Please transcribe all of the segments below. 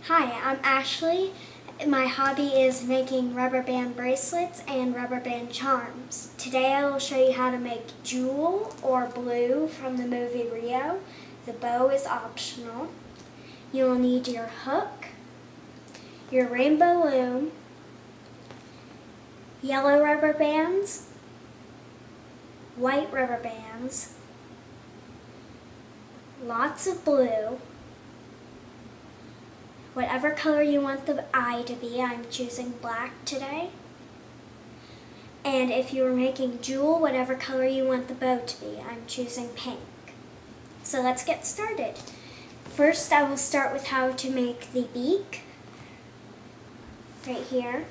Hi, I'm Ashley. My hobby is making rubber band bracelets and rubber band charms. Today I will show you how to make Jewel or Blue from the movie Rio. The bow is optional. You will need your hook, your rainbow loom, yellow rubber bands, white rubber bands, lots of blue, whatever color you want the eye to be. I'm choosing black today. And if you are making Jewel, whatever color you want the bow to be. I'm choosing pink. So let's get started. First, I will start with how to make the beak. Right here.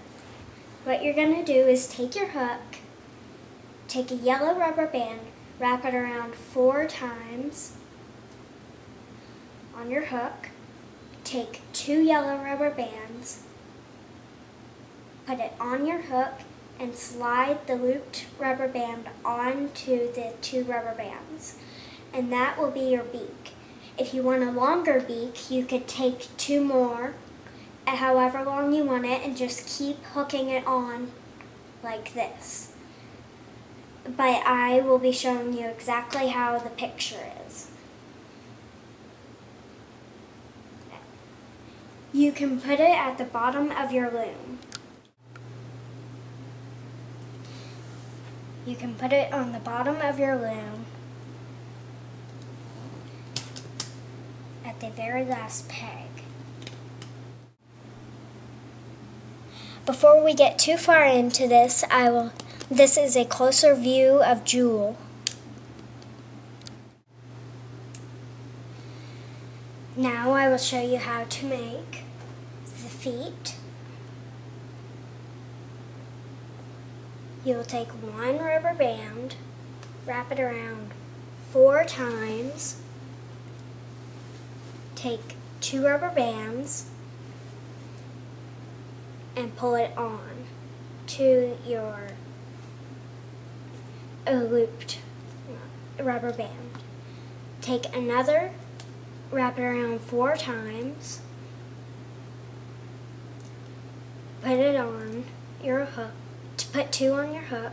What you're going to do is take your hook, take a yellow rubber band, wrap it around 4 times on your hook. Take 2 yellow rubber bands, put it on your hook, and slide the looped rubber band onto the 2 rubber bands. And that will be your beak. If you want a longer beak, you could take 2 more, however long you want it, and just keep hooking it on like this. But I will be showing you exactly how the picture is. You can put it at the bottom of your loom. You can put it on the bottom of your loom at the very last peg. Before we get too far into this, this is a closer view of Jewel. Now I will show you how to make the feet. You will take 1 rubber band, wrap it around 4 times, take 2 rubber bands, and pull it on to your looped rubber band. Take another, wrap it around 4 times, put it on your hook, put 2 on your hook,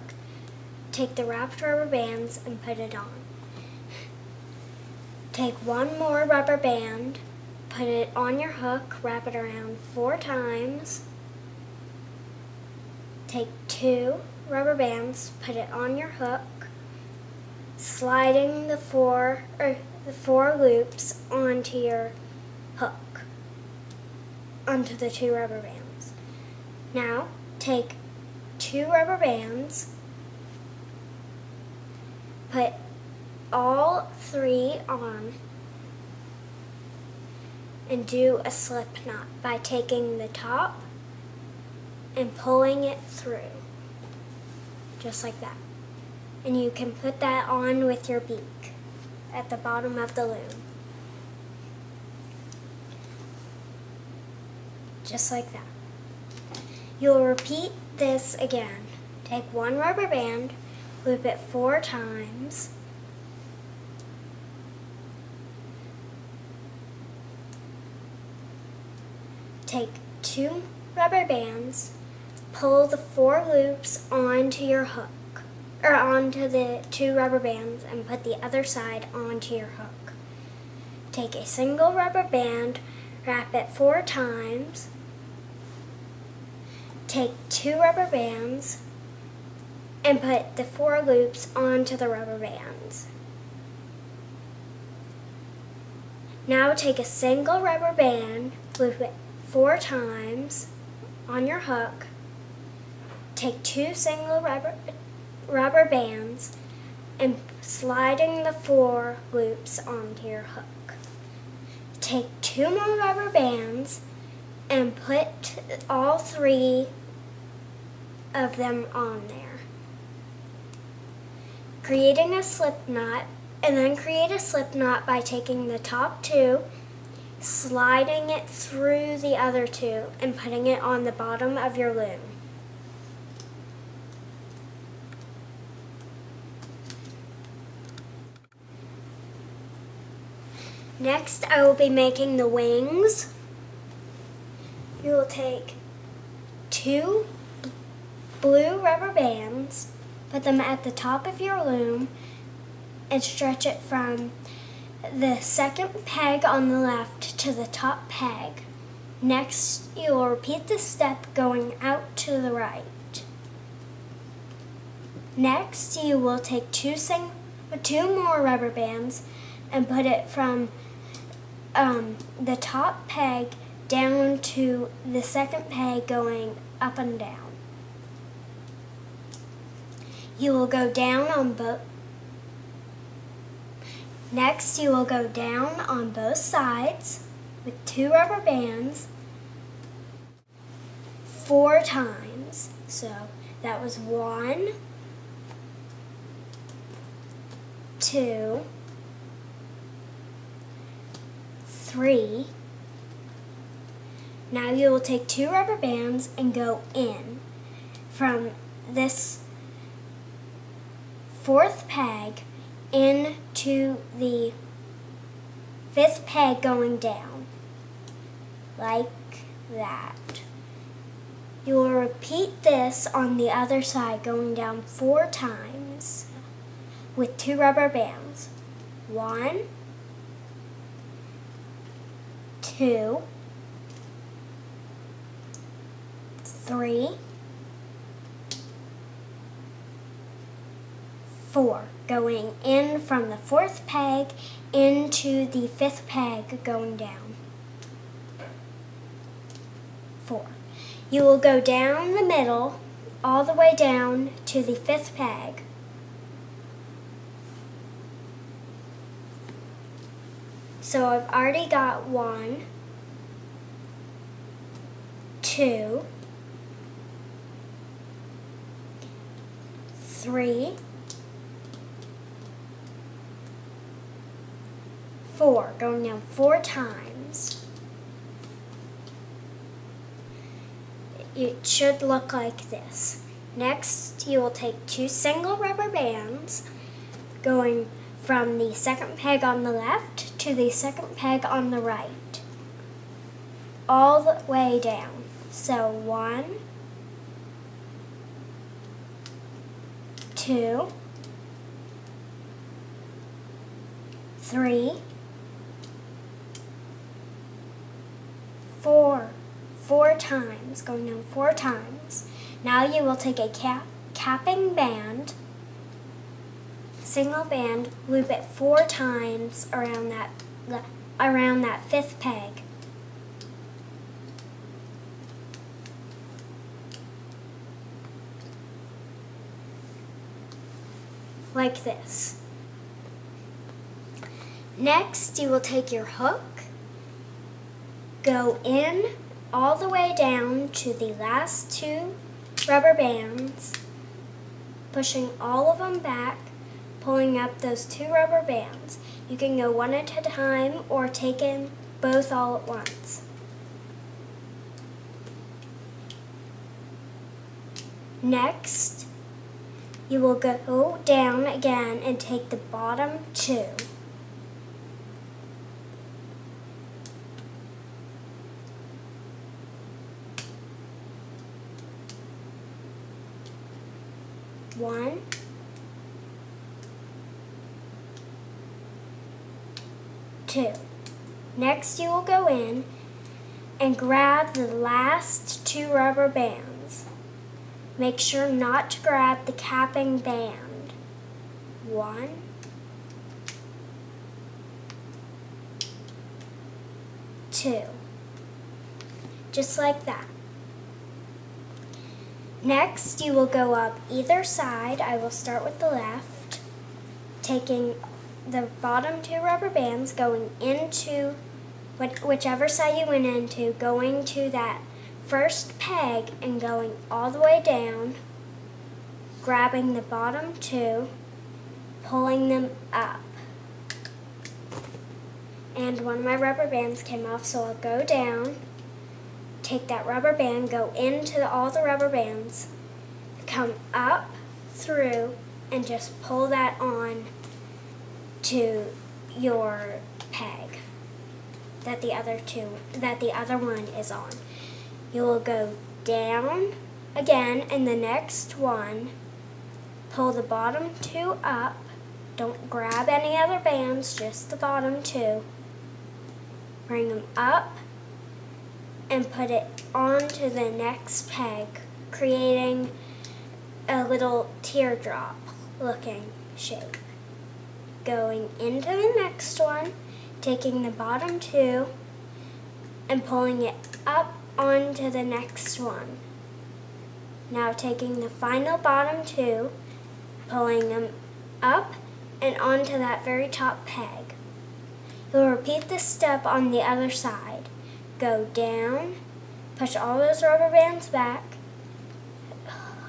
take the wrapped rubber bands and put it on. Take 1 more rubber band, put it on your hook, wrap it around 4 times, take 2 rubber bands, put it on your hook, sliding the 4 loops onto your hook, onto the 2 rubber bands. Now, take 2 rubber bands, put all 3 on, and do a slip knot by taking the top and pulling it through, just like that. And you can put that on with your beak at the bottom of the loom. Just like that. You'll repeat this again. Take 1 rubber band, loop it 4 times, take 2 rubber bands, pull the 4 loops onto your hook, or onto the 2 rubber bands, and put the other side onto your hook. Take a single rubber band, wrap it 4 times, take 2 rubber bands, and put the 4 loops onto the rubber bands. Now take a single rubber band, loop it 4 times on your hook, take 2 single rubber bands, and sliding the 4 loops onto your hook. Take 2 more rubber bands and put all 3 of them on there, creating a slip knot, and then create a slip knot by taking the top 2, sliding it through the other 2, and putting it on the bottom of your loom. Next, I will be making the wings. you will take 2 blue rubber bands, put them at the top of your loom, and stretch it from the second peg on the left to the top peg. Next, you will repeat this step going out to the right. Next, you will take 2 more rubber bands and put it from the top peg down to the second peg going up and down. You will go down on both. Next, you will go down on both sides with 2 rubber bands 4 times. So that was 1, 2, 3. Now you will take 2 rubber bands and go in from this 4th peg into the 5th peg going down, like that. You will repeat this on the other side going down 4 times with 2 rubber bands. 1, 2, 3, 4, going in from the 4th peg into the 5th peg going down. 4. You will go down the middle all the way down to the 5th peg. So I've already got 1, 2, 3, 4, going down 4 times. It should look like this. Next, you will take 2 single rubber bands, going from the second peg on the left to the second peg on the right, all the way down. So 1, 2, 3, 4. 4 times, going down 4 times. Now you will take a capping band, single band, loop it 4 times around that 5th peg. Like this. Next, you will take your hook, go in all the way down to the last 2 rubber bands, pushing all of them back, pulling up those 2 rubber bands. You can go one at a time or take in both all at once. Next, you will go down again and take the bottom 2. One, 2. Next, you will go in and grab the last 2 rubber bands. Make sure not to grab the capping band. 1, 2. Just like that. Next, you will go up either side. I will start with the left, taking the bottom 2 rubber bands, going into whichever side you went into, going to that first peg and going all the way down, grabbing the bottom 2, pulling them up. And one of my rubber bands came off, so I'll go down, take that rubber band, go into all the rubber bands, come up through, and just pull that on to your peg that the other one is on. You will go down again in the next one, pull the bottom 2 up, don't grab any other bands, just the bottom 2. Bring them up and put it onto the next peg, creating a little teardrop looking shape. Going into the next one, taking the bottom 2 and pulling it up onto the next one. Now taking the final bottom 2, pulling them up and onto that very top peg. You'll repeat this step on the other side. Go down, push all those rubber bands back,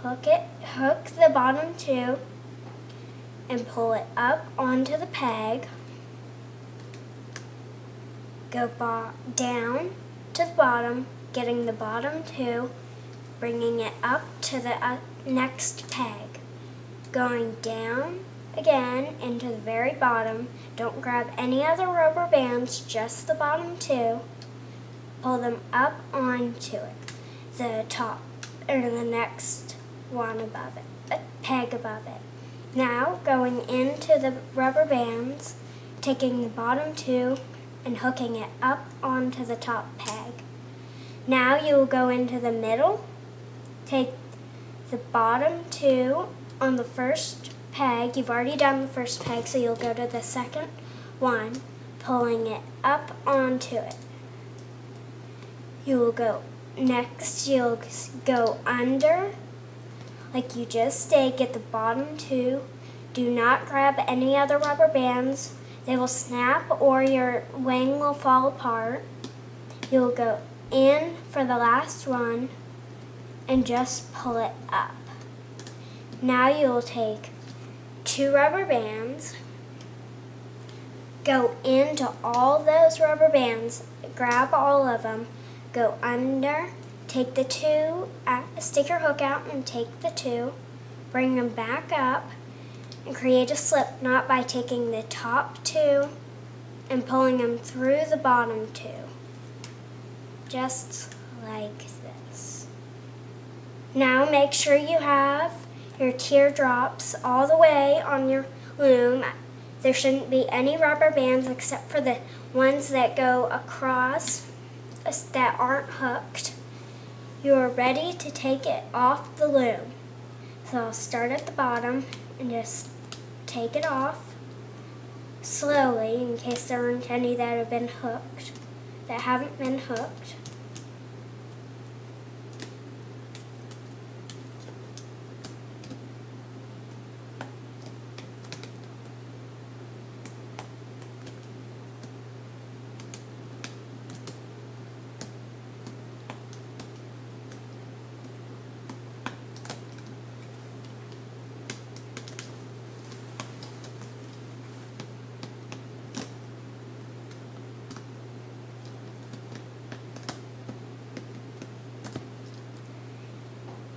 hook the bottom 2, and pull it up onto the peg. Go down to the bottom, getting the bottom 2, bringing it up to the next peg. Going down again into the very bottom. Don't grab any other rubber bands, just the bottom 2. Pull them up onto it, the top, or the next one above it, a peg above it. Now going into the rubber bands, taking the bottom 2 and hooking it up onto the top peg. Now you will go into the middle, take the bottom 2 on the first peg. You've already done the first peg, so you'll go to the second one, pulling it up onto it. You will go next, you'll go under, like you just did, get the bottom 2. Do not grab any other rubber bands. They will snap or your wing will fall apart. You'll go in for the last one and just pull it up. Now you will take 2 rubber bands, go into all those rubber bands, grab all of them, go under, take the 2, stick your hook out and take the 2, bring them back up, and create a slip knot by taking the top 2 and pulling them through the bottom 2. Just like this. Now make sure you have your teardrops all the way on your loom. There shouldn't be any rubber bands except for the ones that go across that aren't hooked. You are ready to take it off the loom. So I'll start at the bottom and just take it off slowly in case there aren't any that have been hooked, that haven't been hooked.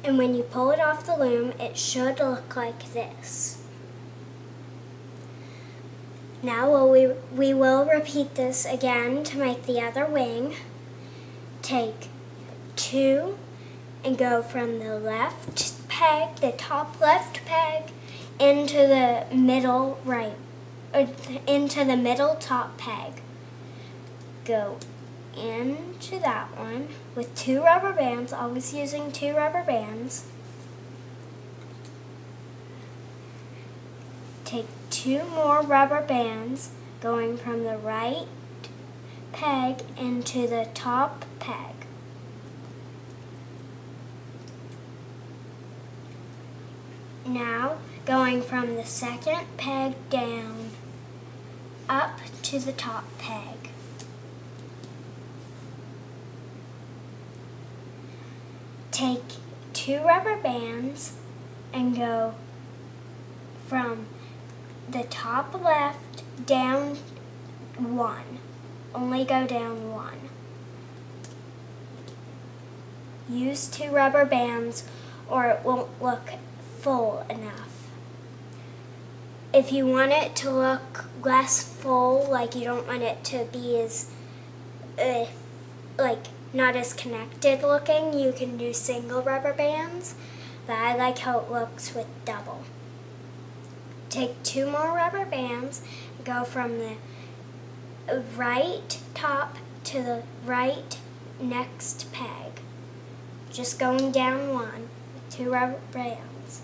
And when you pull it off the loom, it should look like this. Now we will repeat this again to make the other wing. Take 2 and go from the left peg, the top left peg, into the middle right, or into the middle top peg. Go into that one with 2 rubber bands, always using 2 rubber bands. Take 2 more rubber bands, going from the right peg into the top peg. Now going from the second peg down, up to the top peg. Take 2 rubber bands and go from the top left down 1. Only go down 1. Use 2 rubber bands or it won't look full enough. If you want it to look less full, like you don't want it to be as like not as connected looking, you can do single rubber bands, but I like how it looks with double. Take 2 more rubber bands, go from the right top to the right next peg, just going down 1 with 2 rubber bands.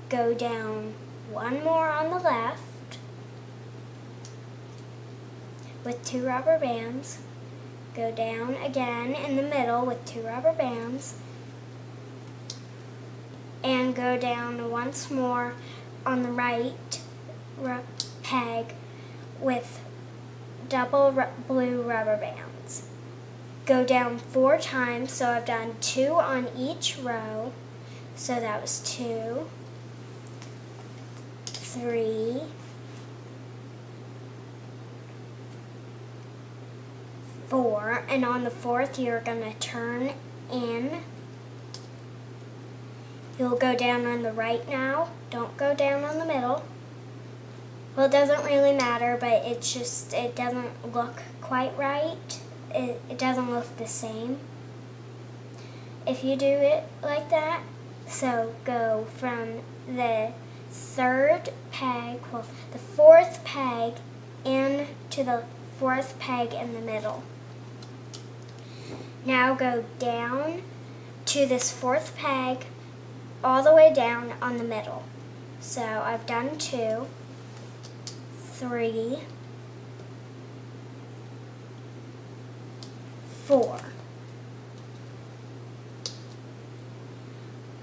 Go down 1 more on the left with 2 rubber bands. Go down again in the middle with 2 rubber bands. And go down once more on the right peg with double blue rubber bands. Go down 4 times, so I've done 2 on each row. So that was 2, 3, 4, and on the 4th you're going to turn in. You'll go down on the right now. Don't go down on the middle. Well, it doesn't really matter, but it doesn't look quite right. It doesn't look the same if you do it like that. So go from the 3rd peg, well, the 4th peg in to the 4th peg in the middle. Now go down to this 4th peg all the way down on the middle. So I've done 2, 3, 4.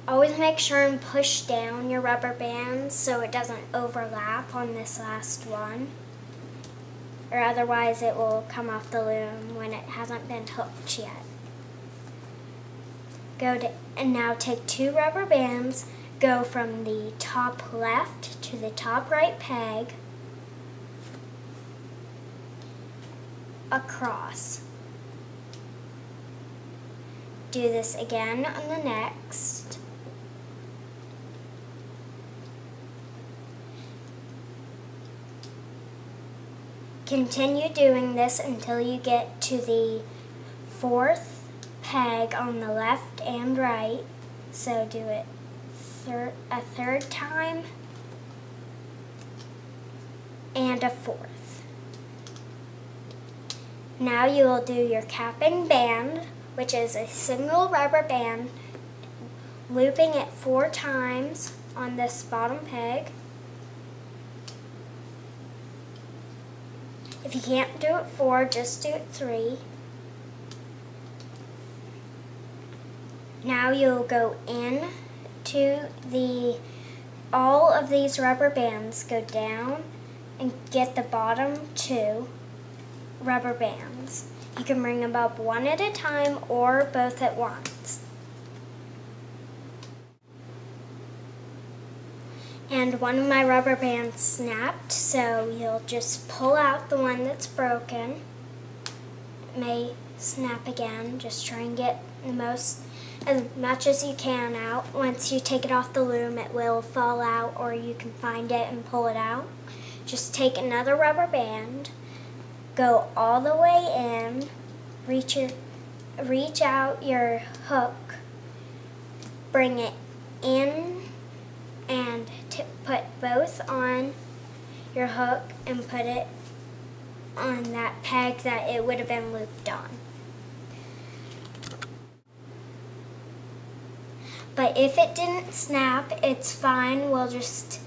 Always make sure and push down your rubber bands so it doesn't overlap on this last one, or otherwise it will come off the loom when it hasn't been hooked yet. And now take 2 rubber bands, go from the top left to the top right peg, across. Do this again on the next. Continue doing this until you get to the 4th peg on the left and right. So do it a 3rd time and a 4th. Now you will do your capping band, which is a single rubber band, looping it 4 times on this bottom peg. If you can't do it 4, just do it 3. Now you'll go in to all of these rubber bands, go down and get the bottom 2 rubber bands. You can bring them up 1 at a time or both at once. And one of my rubber bands snapped, so you'll just pull out the one that's broken. It may snap again. Just try and get as much as you can out. Once you take it off the loom, it will fall out, or you can find it and pull it out. Just take another rubber band, go all the way in, reach out your hook, bring it in, and put both on your hook and put it on that peg that it would have been looped on. But if it didn't snap, it's fine. We'll just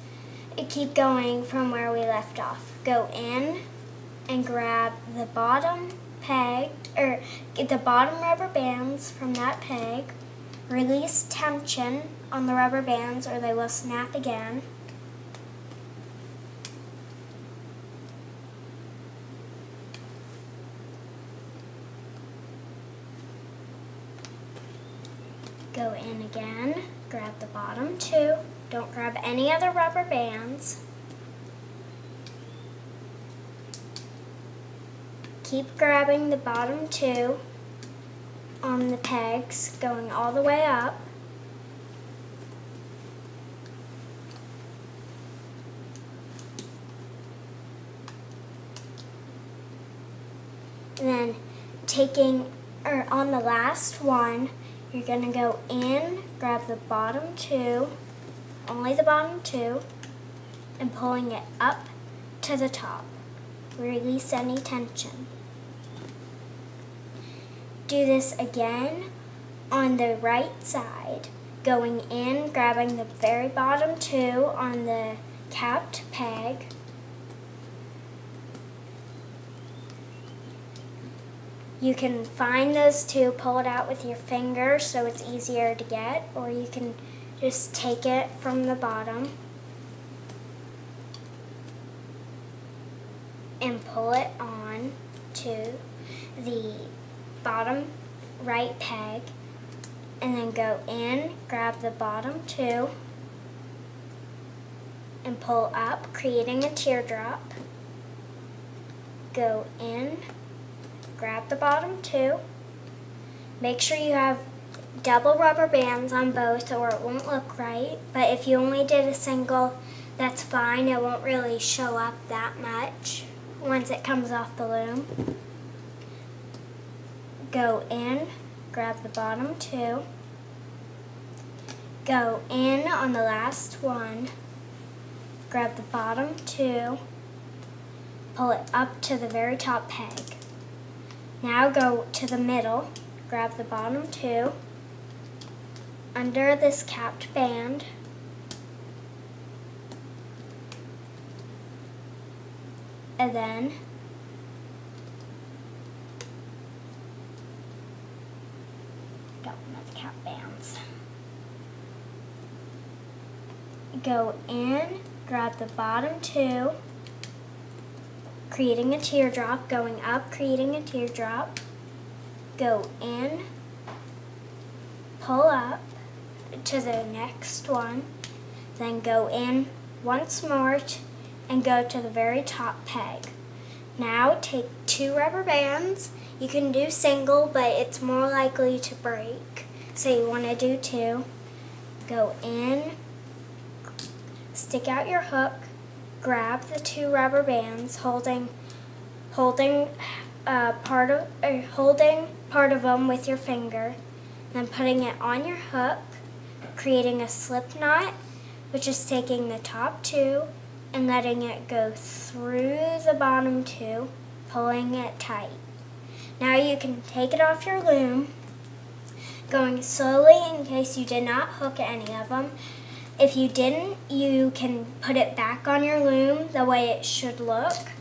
keep going from where we left off. Go in and grab the bottom peg, or get the bottom rubber bands from that peg. Release tension on the rubber bands or they will snap again. Go in again, grab the bottom 2. Don't grab any other rubber bands. Keep grabbing the bottom 2 on the pegs, going all the way up. And then taking on the last one, you're going to go in, grab the bottom two, only the bottom two, and pulling it up to the top. Release any tension. Do this again on the right side, going in, grabbing the very bottom two on the capped peg. You can find those two, pull it out with your finger so it's easier to get, or you can just take it from the bottom and pull it on to the bottom right peg, and then go in, grab the bottom two, and pull up, creating a teardrop. Go in, grab the bottom two. Make sure you have double rubber bands on both or it won't look right, but if you only did a single, that's fine. It won't really show up that much once it comes off the loom. Go in, grab the bottom two, go in on the last one, grab the bottom two, pull it up to the very top peg. Now go to the middle, grab the bottom two, under this capped band, and then go in, grab the bottom two, creating a teardrop, going up, creating a teardrop, go in, pull up to the next one, then go in once more and go to the very top peg. Now take two rubber bands. You can do single, but it's more likely to break, so you want to do two. Go in, stick out your hook, grab the two rubber bands, holding part of them with your finger, then putting it on your hook, creating a slip knot, which is taking the top two and letting it go through the bottom two, pulling it tight. Now you can take it off your loom, going slowly in case you did not hook any of them. If you didn't, you can put it back on your loom the way it should look,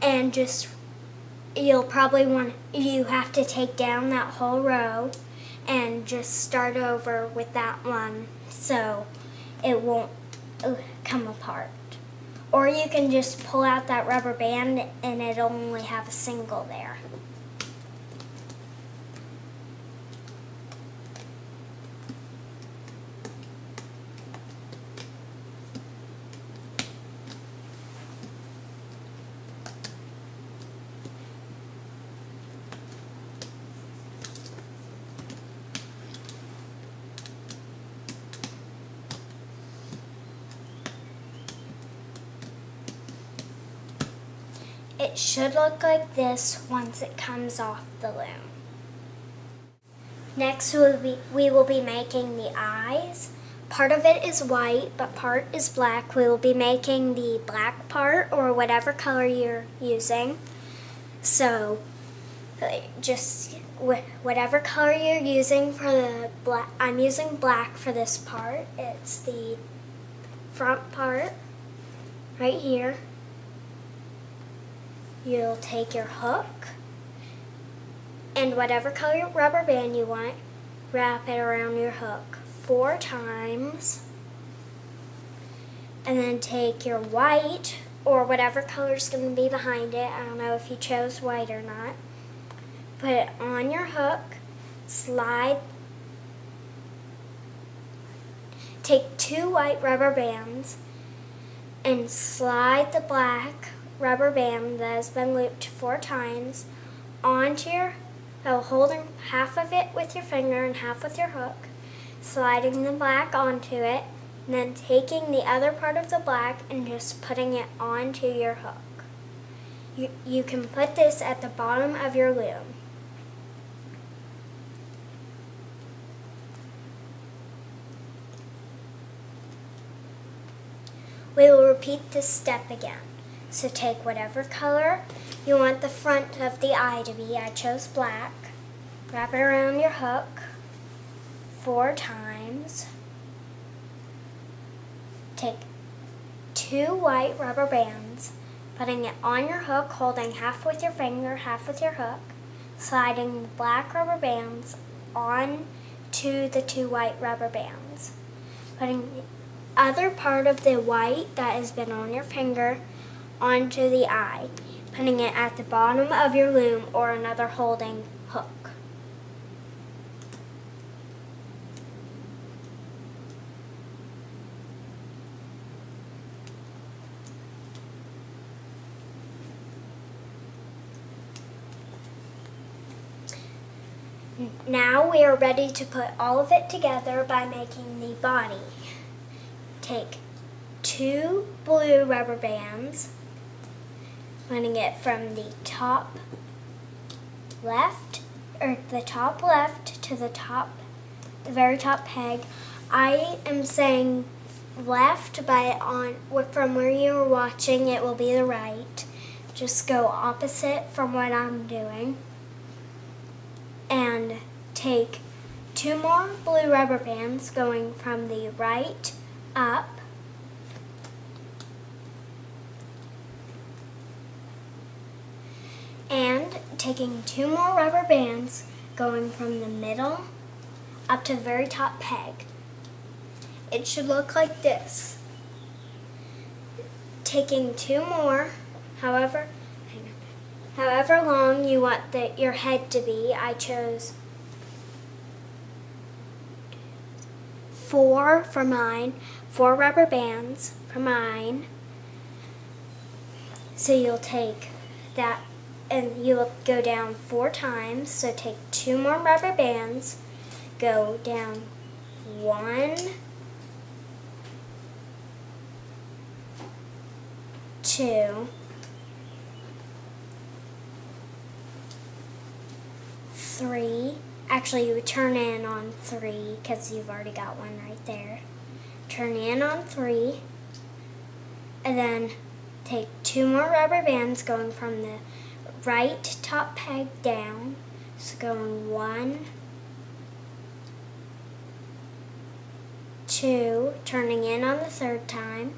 and you have to take down that whole row and just start over with that one so it won't come apart. Or you can just pull out that rubber band and it'll only have a single there. It should look like this once it comes off the loom. Next we will be making the eyes. Part of it is white, but part is black. We will be making the black part, or whatever color you're using. So just whatever color you're using for the black. I'm using black for this part. It's the front part right here. You'll take your hook and whatever color rubber band you want, wrap it around your hook 4 times, and then take your white or whatever color is going to be behind it. I don't know if you chose white or not. Put it on your hook, take 2 white rubber bands and slide the black rubber band that has been looped 4 times onto holding half of it with your finger and half with your hook, sliding the black onto it, and then taking the other part of the black and just putting it onto your hook. You can put this at the bottom of your loom. We will repeat this step again. So take whatever color you want the front of the eye to be. I chose black. Wrap it around your hook 4 times. Take 2 white rubber bands, putting it on your hook, holding half with your finger, half with your hook, sliding the black rubber bands on to the 2 white rubber bands, putting the other part of the white that has been on your finger onto the eye, putting it at the bottom of your loom or another holding hook. Now we are ready to put all of it together by making the body. Take 2 blue rubber bands, running it from the top left, or the top left to the very top peg. I am saying left, from where you are watching, it will be the right. Just go opposite from what I'm doing. And take 2 more blue rubber bands going from the right up. And taking 2 more rubber bands going from the middle up to the very top peg. It should look like this. Taking 2 more, however long you want your head to be. I chose 4 for mine, 4 rubber bands for mine. So you'll take that and you'll go down 4 times. So take 2 more rubber bands, go down 1, 2, 3. Actually, you would turn in on 3 because you've already got one right there. Turn in on 3, and then take 2 more rubber bands going from the right top peg down. So going 1, 2, turning in on the 3rd time,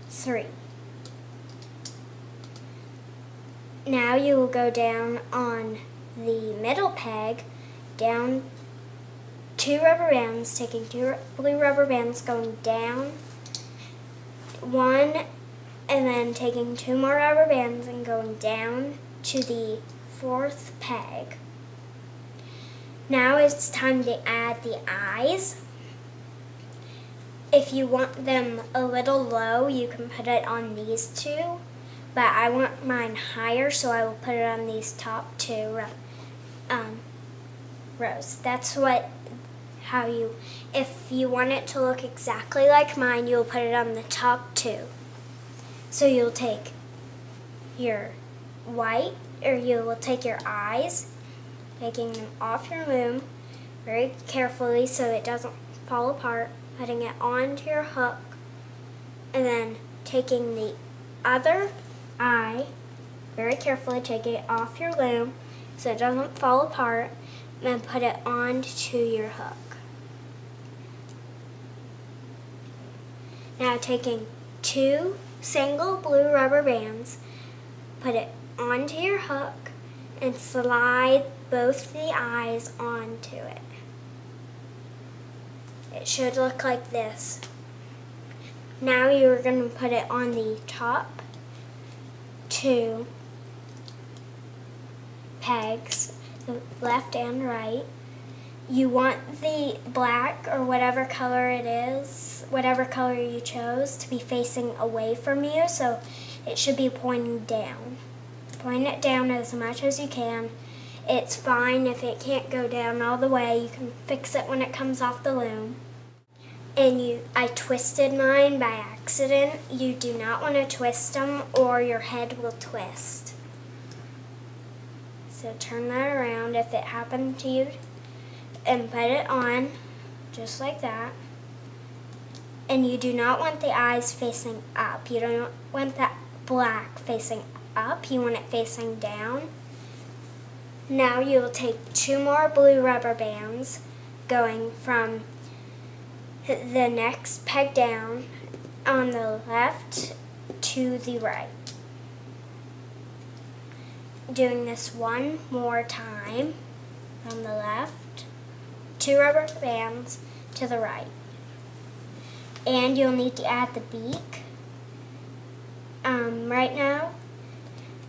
3. Now you will go down on the middle peg, down 2 rubber bands, taking 2 blue rubber bands, going down 1, and then taking 2 more rubber bands and going down to the 4th peg. Now it's time to add the eyes. If you want them a little low, you can put it on these 2. But I want mine higher, so I will put it on these top 2 rows. That's if you want it to look exactly like mine, you'll put it on the top 2. So you'll take your white, or you will take your eyes, taking them off your loom very carefully so it doesn't fall apart, putting it onto your hook, and then taking the other eye, very carefully take it off your loom so it doesn't fall apart, and then put it onto your hook. Now taking 2 single blue rubber bands, put it onto your hook and slide both the eyes onto it. It should look like this. Now you're going to put it on the top 2 pegs, the left and right. You want the black or whatever color it is, whatever color you chose, to be facing away from you, so it should be pointing down. Point it down as much as you can. It's fine if it can't go down all the way. You can fix it when it comes off the loom. And I twisted mine by accident. You do not want to twist them or your head will twist. So turn that around if it happened to you and put it on just like that. And you do not want the eyes facing up. You don't want that black facing up. You want it facing down. Now you will take 2 more blue rubber bands going from the next peg down on the left to the right. Doing this one more time from the left, 2 rubber bands to the right. And you'll need to add the beak right now.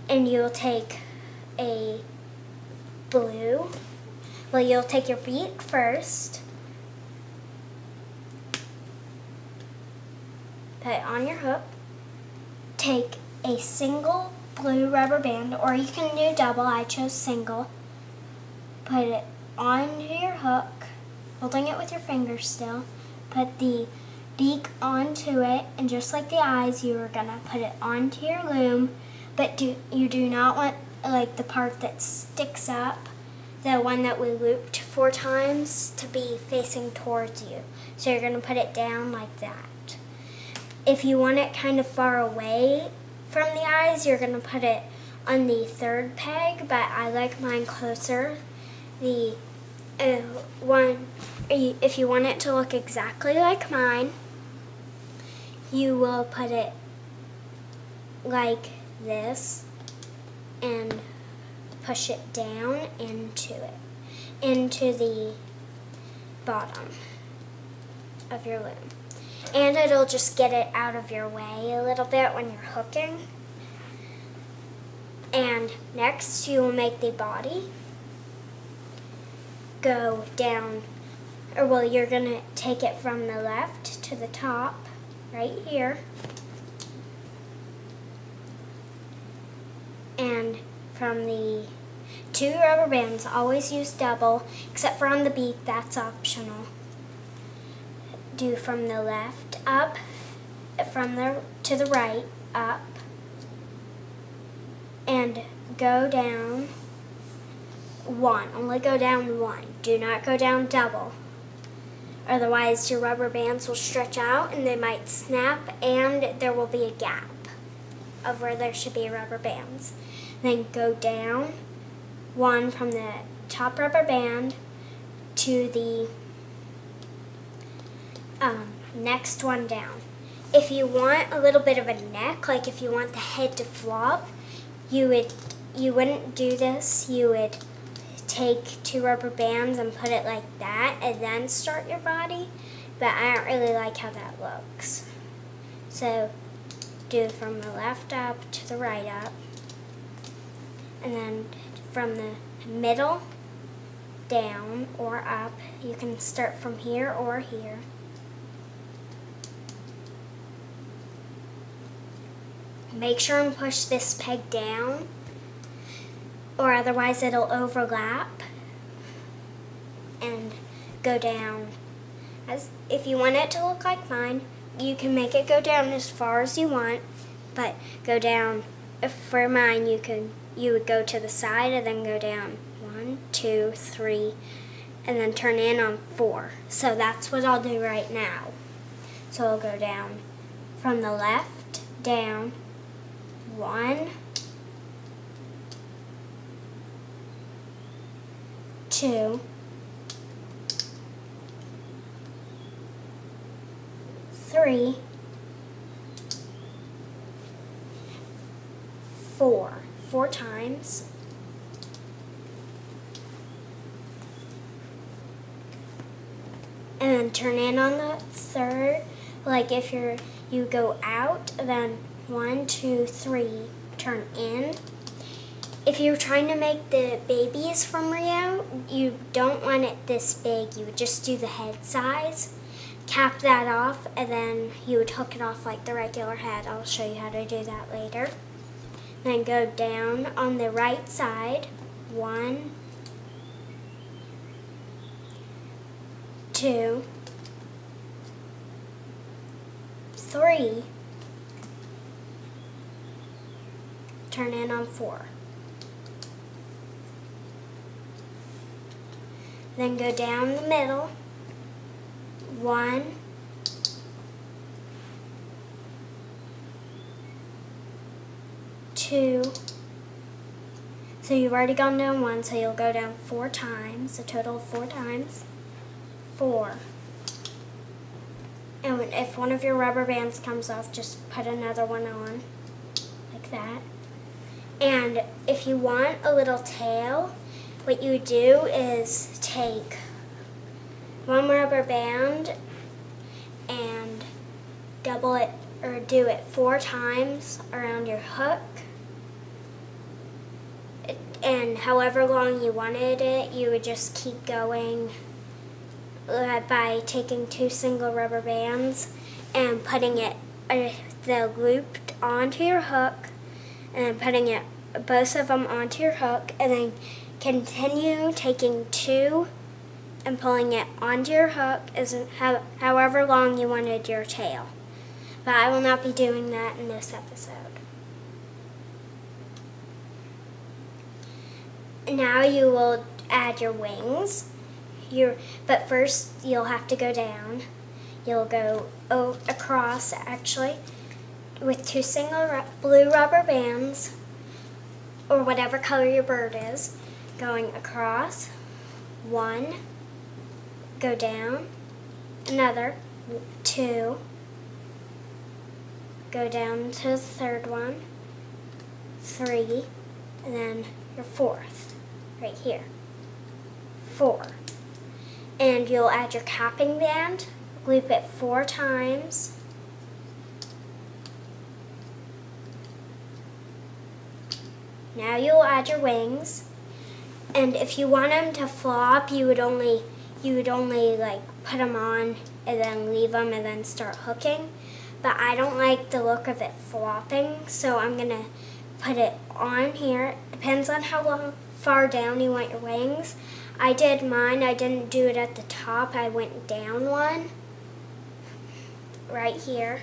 And you'll take a blue. Well, you'll take your beak first. Put it on your hook. Take a single blue rubber band, or you can do double. I chose single. Put it onto your hook, holding it with your fingers still. Put the beak onto it, and just like the eyes, you are gonna put it onto your loom, but you do not want like the part that sticks up, the one that we looped 4 times, to be facing towards you. So you're gonna put it down like that. If you want it kind of far away from the eyes, you're gonna put it on the 3rd peg, but I like mine closer. The if you want it to look exactly like mine, you will put it like this and push it down into the bottom of your loom. And it'll just get it out of your way a little bit when you're hooking. And next you will make the body go down, or well, you're gonna take it from the left to the top, right here. And from the 2 rubber bands, always use double, except for on the beak, that's optional. Do from the left up, to the right up, and go down 1. Only go down 1. Do not go down double. Otherwise, your rubber bands will stretch out and they might snap, and there will be a gap of where there should be rubber bands. Then go down 1 from the top rubber band to the next one down. If you want a little bit of a neck, like if you want the head to flop, you wouldn't do this. You would take 2 rubber bands and put it like that and then start your body, but I don't really like how that looks. So do from the left up to the right up, and then from the middle down or up. You can start from here or here. Make sure and push this peg down, or otherwise it'll overlap and go down. If you want it to look like mine, you can make it go down as far as you want, but go down, for mine you would go to the side and then go down 1, 2, 3, and then turn in on 4. So that's what I'll do right now. So I'll go down from the left down 1, 2, 3, 4. 4 times. And then turn in on the 3rd. Like if you go out, then 1, 2, 3, turn in. If you're trying to make the babies from Rio, you don't want it this big. You would just do the head size, cap that off, and then you would hook it off like the regular head. I'll show you how to do that later. Then go down on the right side, 1, 2, 3, turn in on 4. Then go down the middle, 1, 2. So you've already gone down 1, so you'll go down 4 times, a total of 4 times. 4. And if one of your rubber bands comes off, just put another one on, like that. And if you want a little tail, what you would do is take one rubber band and double it, or do it 4 times around your hook. And however long you wanted it, you would just keep going by taking 2 single rubber bands and putting it, the loop onto your hook, and then putting it, both of them onto your hook, and then continue taking 2 and pulling it onto your hook however long you wanted your tail. But I will not be doing that in this episode. Now you will add your wings. But first you'll have to go down. You'll go across, actually, with 2 single blue rubber bands, or whatever color your bird is, going across, 1, go down, another, 2, go down to the 3rd one, 3, and then your 4th, right here, 4. And you'll add your capping band, loop it 4 times. Now you'll add your wings, and if you want them to flop, you would only like put them on and then leave them and then start hooking. But I don't like the look of it flopping, so I'm gonna put it on here. Depends on how far down you want your wings. I did mine, I didn't do it at the top, I went down 1, right here.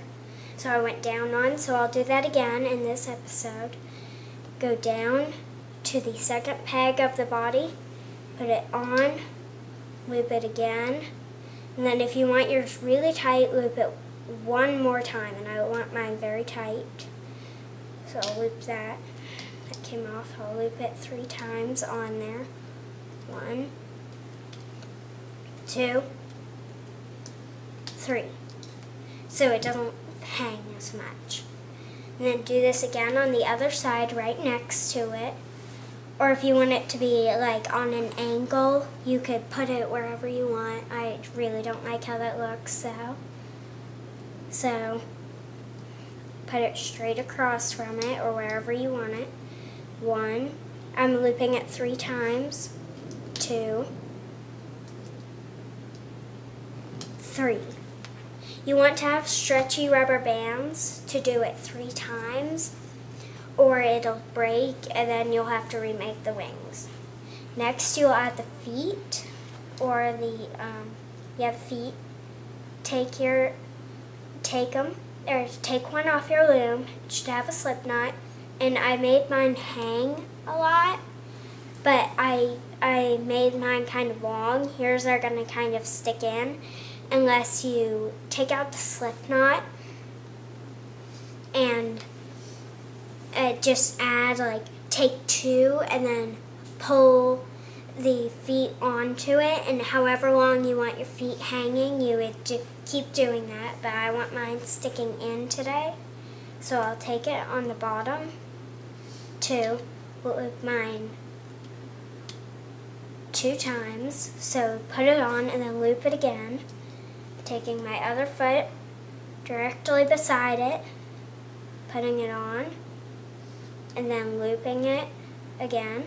So I went down 1, so I'll do that again in this episode. Go down to the 2nd peg of the body, put it on, loop it again, and then if you want yours really tight, loop it 1 more time, and I want mine very tight. So I'll loop that. That came off, I'll loop it 3 times on there. 1, 2, 3. So it doesn't hang as much. And then do this again on the other side right next to it. Or if you want it to be like on an angle, you could put it wherever you want. I really don't like how that looks, so put it straight across from it or wherever you want it. 1, I'm looping it 3 times. 2, 3. You want to have stretchy rubber bands to do it 3 times, or it'll break and then you'll have to remake the wings. Next you'll add the feet, or the feet. Take one off your loom. It should have a slip knot, and I made mine hang a lot, but I made mine kind of long. Yours are going to kind of stick in unless you take out the slip knot and just add, take 2 and then pull the feet onto it, and however long you want your feet hanging, you would keep doing that, but I want mine sticking in today. So I'll take it on the bottom, 2, loop mine 2 times, so put it on and then loop it again, taking my other foot directly beside it, putting it on, and then looping it again.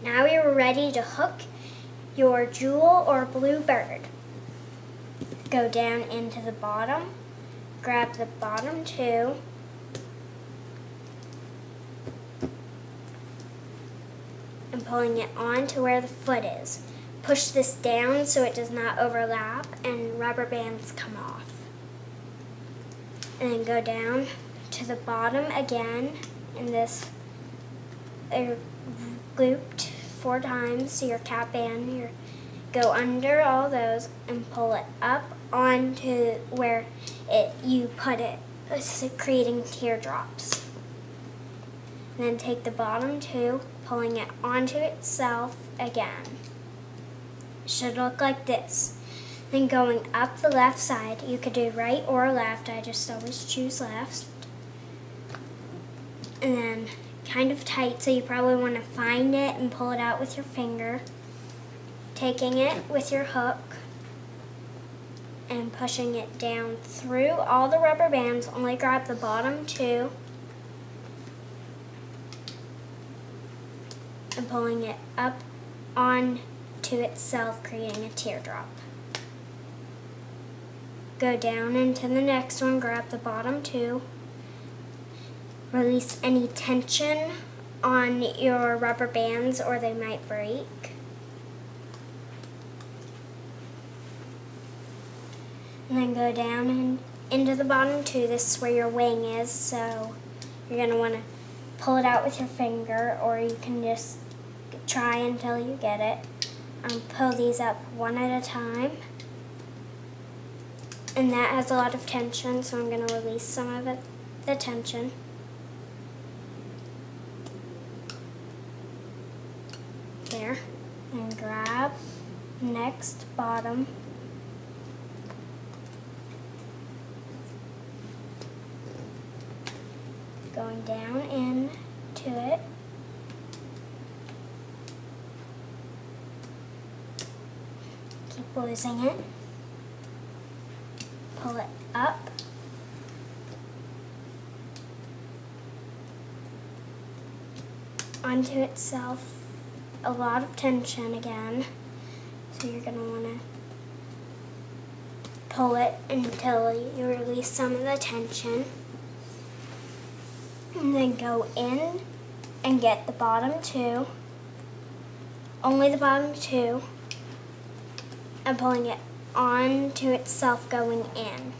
Now you're ready to hook your Jewel or Blue bird. Go down into the bottom, grab the bottom 2, and pulling it on to where the foot is. Push this down so it does not overlap and rubber bands come off. And then go down to the bottom again in this looped 4 times, so your cap band, go under all those and pull it up onto where you put it creating teardrops. And then take the bottom two, pulling it onto itself again. It should look like this. Then going up the left side, you could do right or left. I just always choose left. And then kind of tight, so you probably want to find it and pull it out with your finger. Taking it with your hook and pushing it down through all the rubber bands. Only grab the bottom two and pulling it up onto itself, creating a teardrop. Go down into the next one, grab the bottom two. Release any tension on your rubber bands or they might break. And then go down and into the bottom two. This is where your wing is, so you're going to want to pull it out with your finger, or you can just try until you get it. Pull these up one at a time. And that has a lot of tension, so I'm going to release some of the tension. There. And grab next bottom. Going down into it. Keep losing it. Pull it up. Onto itself. A lot of tension again. So you're going to want to pull it until you release some of the tension. And then go in and get the bottom two, only the bottom two, and pulling it onto itself going in.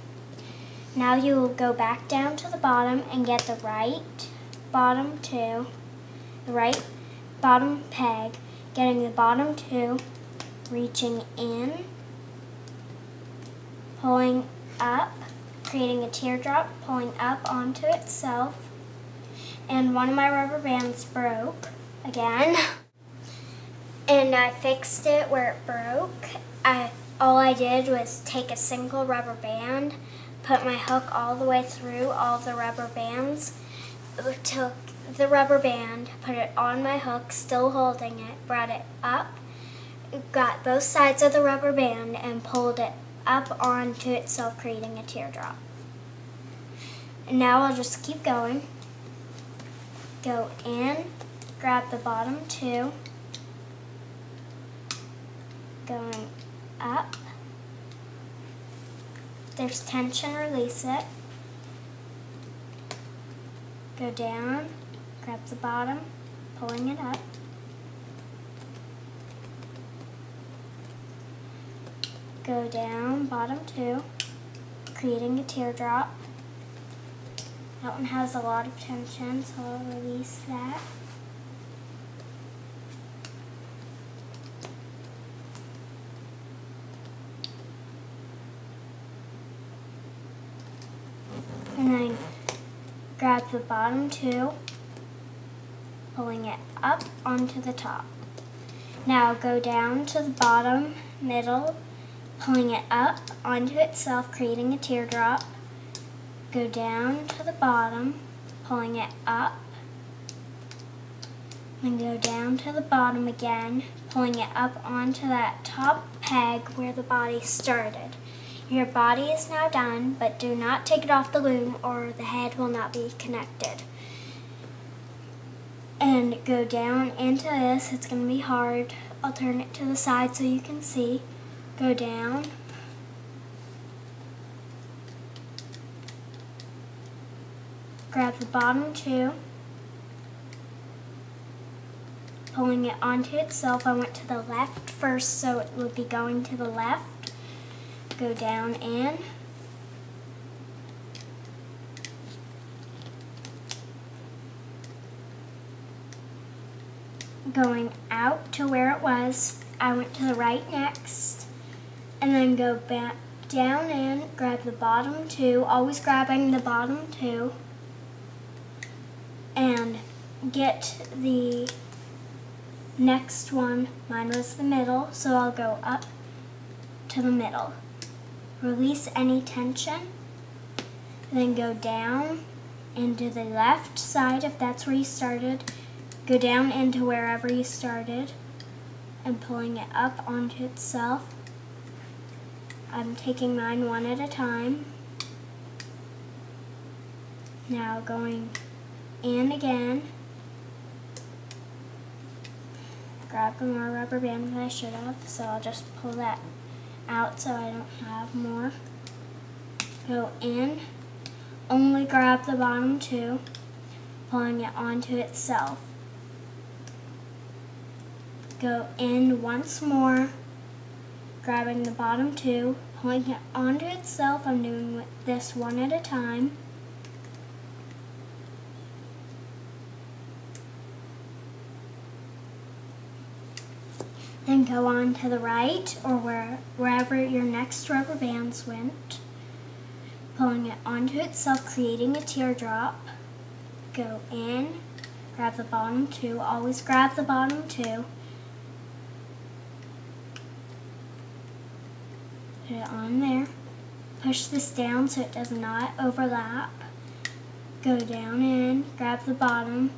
Now you will go back down to the bottom and get the right bottom two, the right bottom peg, getting the bottom two, reaching in, pulling up, creating a teardrop, pulling up onto itself. And one of my rubber bands broke again. And I fixed it where it broke. All I did was take a single rubber band, put my hook all the way through all the rubber bands, took the rubber band, put it on my hook, still holding it, brought it up, got both sides of the rubber band and pulled it up onto itself, creating a teardrop. And now I'll just keep going. Go in, grab the bottom two, going up. If there's tension, release it. Go down, grab the bottom, pulling it up. Go down, bottom two, creating a teardrop. That one has a lot of tension, so I'll release that. And then grab the bottom two, pulling it up onto the top. Now go down to the bottom, middle, pulling it up onto itself, creating a teardrop. Go down to the bottom, pulling it up, and go down to the bottom again, pulling it up onto that top peg where the body started. Your body is now done, but do not take it off the loom or the head will not be connected. And go down into this. It's going to be hard. I'll turn it to the side so you can see. Go down. Grab the bottom two, pulling it onto itself. I went to the left first, so it would be going to the left. Go down in. Going out to where it was. I went to the right next, and then go back down in, grab the bottom two, always grabbing the bottom two, and get the next one. Mine was the middle, so I'll go up to the middle. Release any tension, then go down into the left side if that's where you started. Go down into wherever you started and pulling it up onto itself. I'm taking mine one at a time. Now going in again. Grabbed more rubber band than I should have, so I'll just pull that out so I don't have more. Go in, only grab the bottom two, pulling it onto itself. Go in once more, grabbing the bottom two, pulling it onto itself. I'm doing this one at a time. Then go on to the right or wherever your next rubber bands went, pulling it onto itself, creating a teardrop. Go in, grab the bottom two, always grab the bottom two. Put it on there. Push this down so it does not overlap. Go down in, grab the bottom,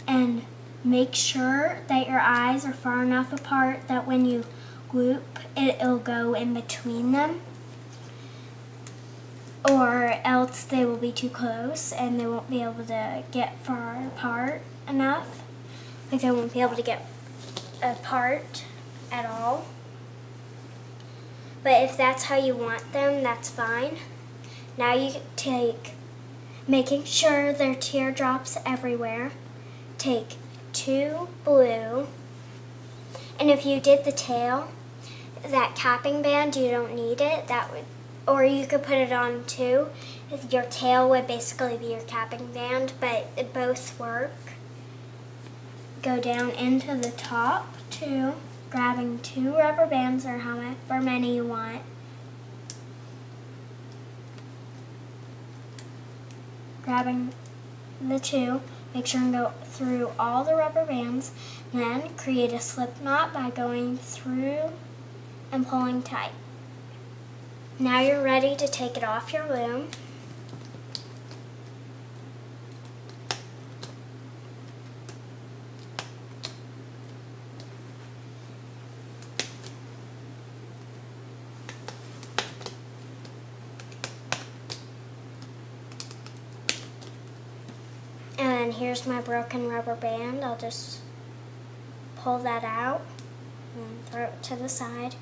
and make sure that your eyes are far enough apart that when you loop, it'll go in between them. Or else they will be too close and they won't be able to get far apart enough. Like they won't be able to get apart at all. But if that's how you want them, that's fine. Now you take, making sure there are teardrops everywhere, take 2 blue, and if you did the tail, that capping band, you don't need it. That would, or you could put it on too. Your tail would basically be your capping band, but both work. Go down into the top two, grabbing 2 rubber bands or however many you want. Grabbing the 2, make sure and go through all the rubber bands, then create a slip knot by going through and pulling tight. Now you're ready to take it off your loom. And here's my broken rubber band. I'll just pull that out and throw it to the side.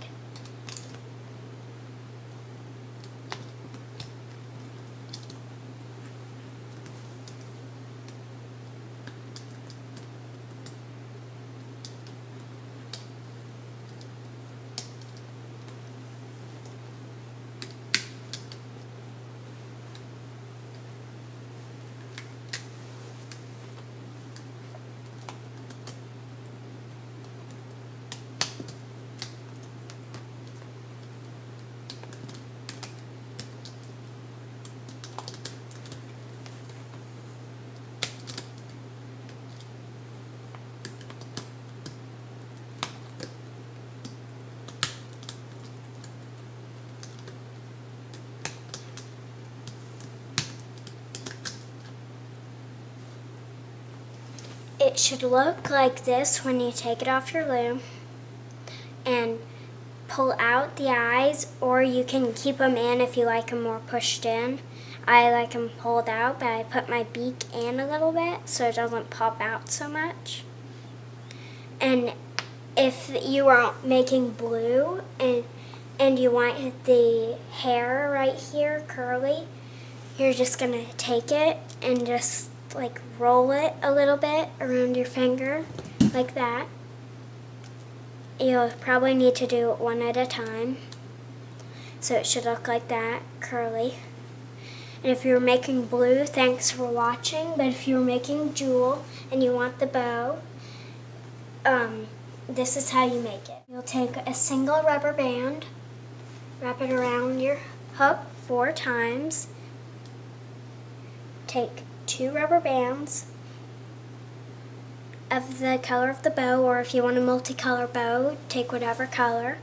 It should look like this when you take it off your loom and pull out the eyes, or you can keep them in if you like them more pushed in. I like them pulled out, but I put my beak in a little bit so it doesn't pop out so much. And if you are making blue and you want the hair right here curly, you're just going to take it and just like roll it a little bit around your finger like that. You'll probably need to do it one at a time, so it should look like that, curly. And if you're making blue, thanks for watching. But if you're making jewel and you want the bow, this is how you make it. You'll take a single rubber band, wrap it around your hook 4 times, take 2 rubber bands of the color of the bow, or if you want a multicolor bow, take whatever color,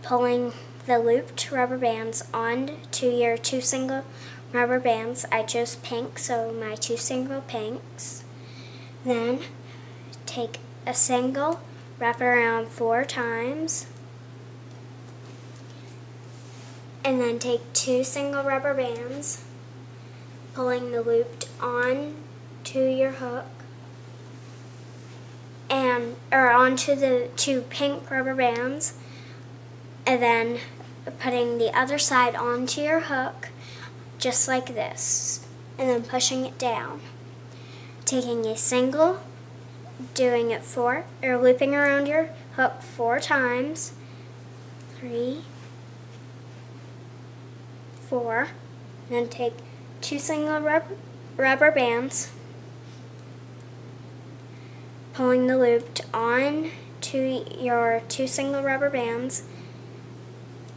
pulling the looped rubber bands onto your 2 single rubber bands. I chose pink, so my 2 single pinks. Then take a single, wrap it around 4 times, and then take 2 single rubber bands, pulling the looped on to your hook, or onto the 2 pink rubber bands, and then putting the other side onto your hook, just like this, and then pushing it down. Taking a single, doing it looping around your hook 4 times, 3, 4, then take 2 single rubber bands, pulling the loop on to your 2 single rubber bands,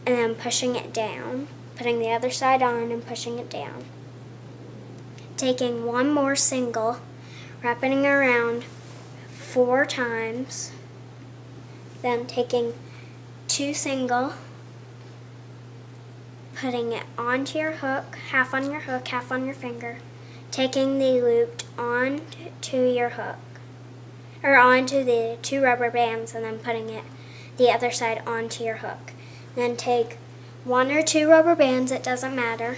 and then pushing it down, putting the other side on and pushing it down. Taking 1 more single, wrapping around 4 times, then taking 2 single, putting it onto your hook, half on your hook, half on your finger, taking the loop onto your hook, or onto the 2 rubber bands, and then putting it the other side onto your hook. Then take 1 or 2 rubber bands, it doesn't matter.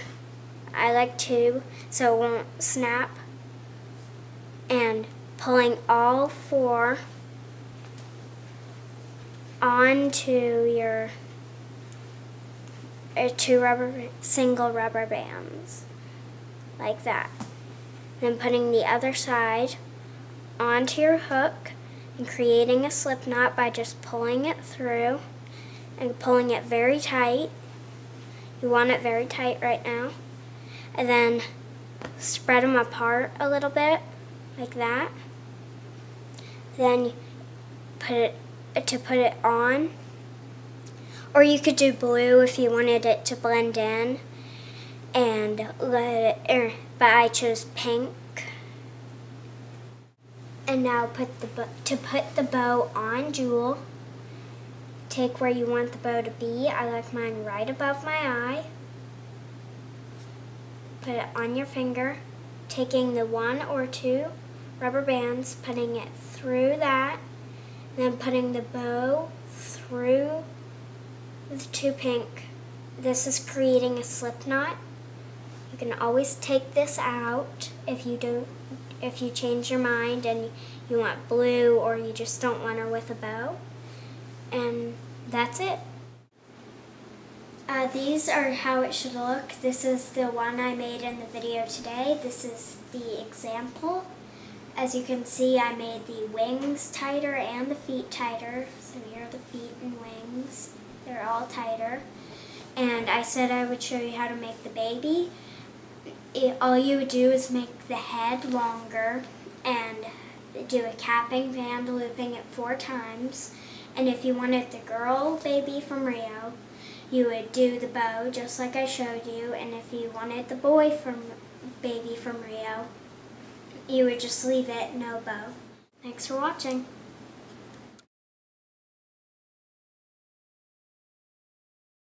I like 2 so it won't snap, and pulling all 4 onto your 2 single rubber bands, like that. Then putting the other side onto your hook and creating a slip knot by just pulling it through and pulling it very tight. You want it very tight right now. And then spread them apart a little bit, like that. Then put it on. Or you could do blue if you wanted it to blend in, and but I chose pink. And now to put the bow on Jewel, take where you want the bow to be. I like mine right above my eye. Put it on your finger, taking the 1 or 2 rubber bands, putting it through that, then putting the bow through the 2 pink. This is creating a slip knot. You can always take this out if you change your mind and you want blue, or you just don't want her with a bow. And that's it. These are how it should look. This is the one I made in the video today. This is the example. As you can see, I made the wings tighter and the feet tighter. So here are the feet and wings. They're all tighter. And I said I would show you how to make the baby. All you would do is make the head longer and do a capping band, looping it 4 times. And if you wanted the girl baby from Rio, you would do the bow just like I showed you. And if you wanted the boy baby from Rio, you would just leave it no bow. Thanks for watching.